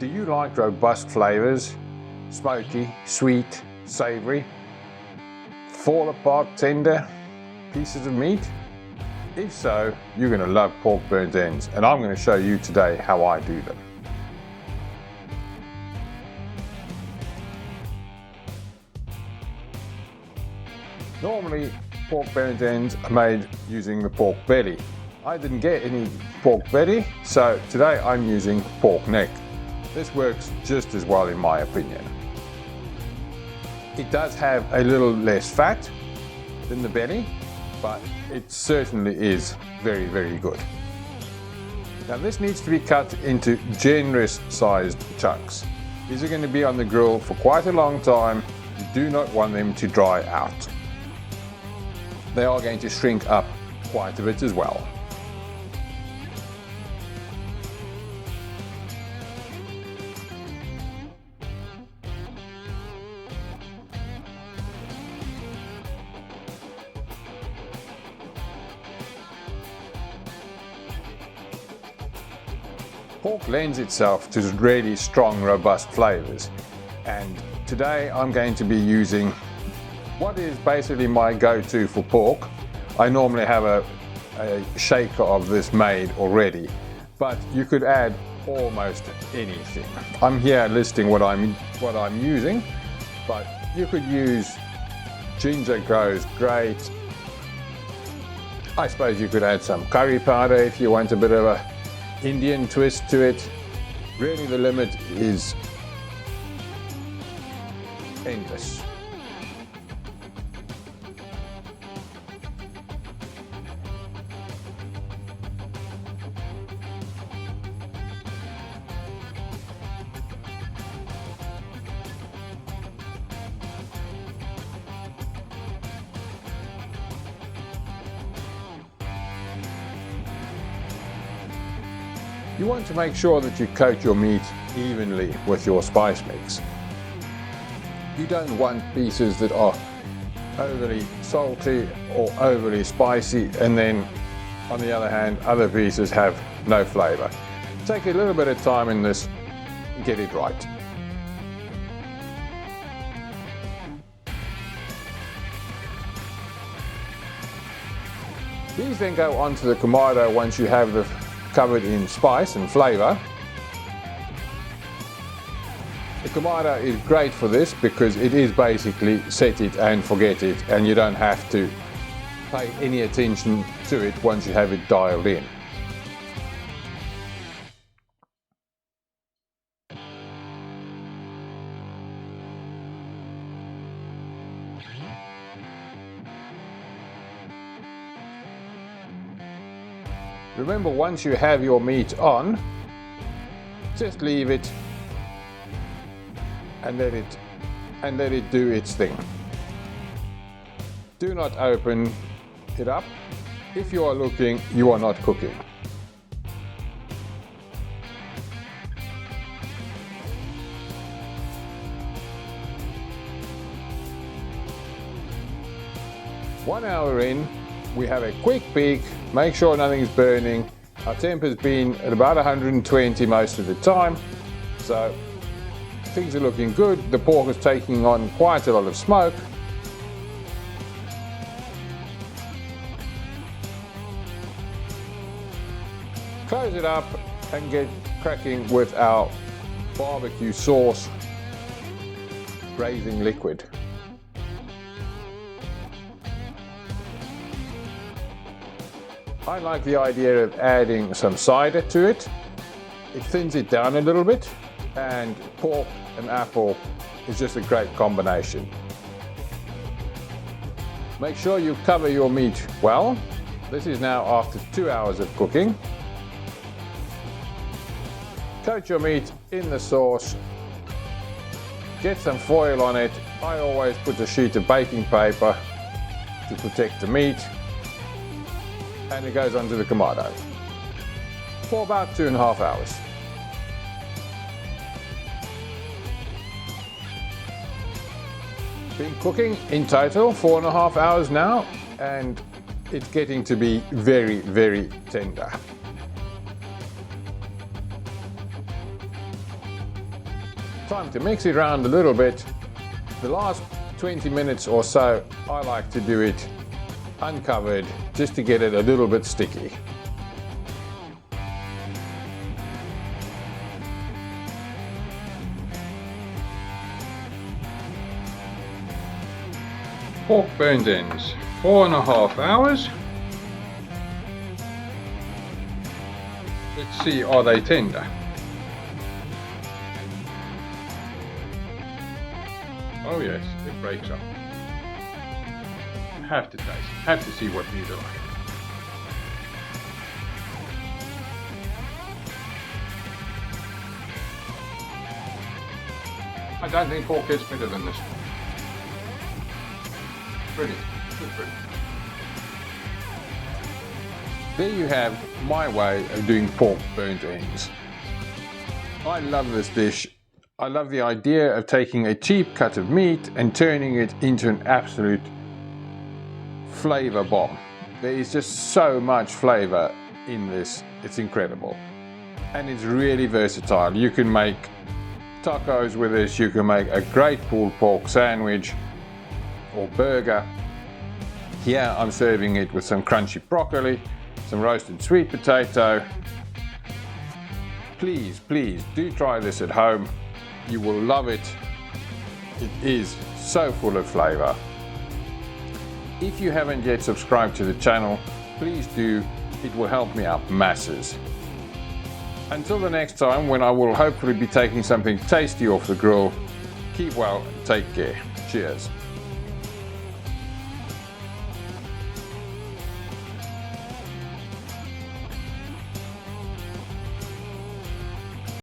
Do you like robust flavors? Smoky, sweet, savory, fall apart tender pieces of meat? If so, you're going to love pork burnt ends, and I'm going to show you today how I do them. Normally, pork burnt ends are made using the pork belly. I didn't get any pork belly, so today I'm using pork neck. This works just as well in my opinion. It does have a little less fat than the belly, but it certainly is very, very good. Now this needs to be cut into generous sized chunks. These are going to be on the grill for quite a long time. You do not want them to dry out. They are going to shrink up quite a bit as well. Pork lends itself to really strong, robust flavors, and today I'm going to be using what is basically my go-to for pork. I normally have a shaker of this made already, but you could add almost anything. I'm here listing what I'm using, but you could use ginger goes great. I suppose you could add some curry powder if you want a bit of a Indian twist to it. Really the limit is endless. You want to make sure that you coat your meat evenly with your spice mix. You don't want pieces that are overly salty or overly spicy, and then on the other hand other pieces have no flavor. Take a little bit of time in this and get it right. These then go onto the kamado once you have the covered in spice and flavor. The kamado is great for this because it is basically set it and forget it, and you don't have to pay any attention to it once you have it dialed in. Remember, once you have your meat on, just leave it and let it do its thing. Do not open it up. If you are looking, you are not cooking. One hour in, we have a quick peek, make sure nothing's burning. Our temp has been at about 120 most of the time, so things are looking good. The pork is taking on quite a lot of smoke. Close it up and get cracking with our barbecue sauce braising liquid. I like the idea of adding some cider to it. It thins it down a little bit, and pork and apple is just a great combination. Make sure you cover your meat well. This is now after 2 hours of cooking. Coat your meat in the sauce. Get some foil on it. I always put a sheet of baking paper to protect the meat. And it goes onto the kamado for about 2.5 hours. Been cooking in total 4.5 hours now, and it's getting to be very, very tender. Time to mix it around a little bit. The last 20 minutes or so, I like to do it uncovered just to get it a little bit sticky. Pork burnt ends, 4.5 hours. Let's see, are they tender? Oh yes, it breaks up. Have to taste it, have to see what these are like. I don't think pork gets better than this. Brilliant, just brilliant. There you have my way of doing pork burnt ends. I love this dish. I love the idea of taking a cheap cut of meat and turning it into an absolute flavour bomb. There is just so much flavour in this, it's incredible. And it's really versatile. You can make tacos with this, you can make a great pulled pork sandwich or burger. Here I'm serving it with some crunchy broccoli, some roasted sweet potato. Please, please do try this at home. You will love it. It is so full of flavour. If you haven't yet subscribed to the channel, please do. It will help me out masses. Until the next time, when I will hopefully be taking something tasty off the grill, keep well and take care. Cheers.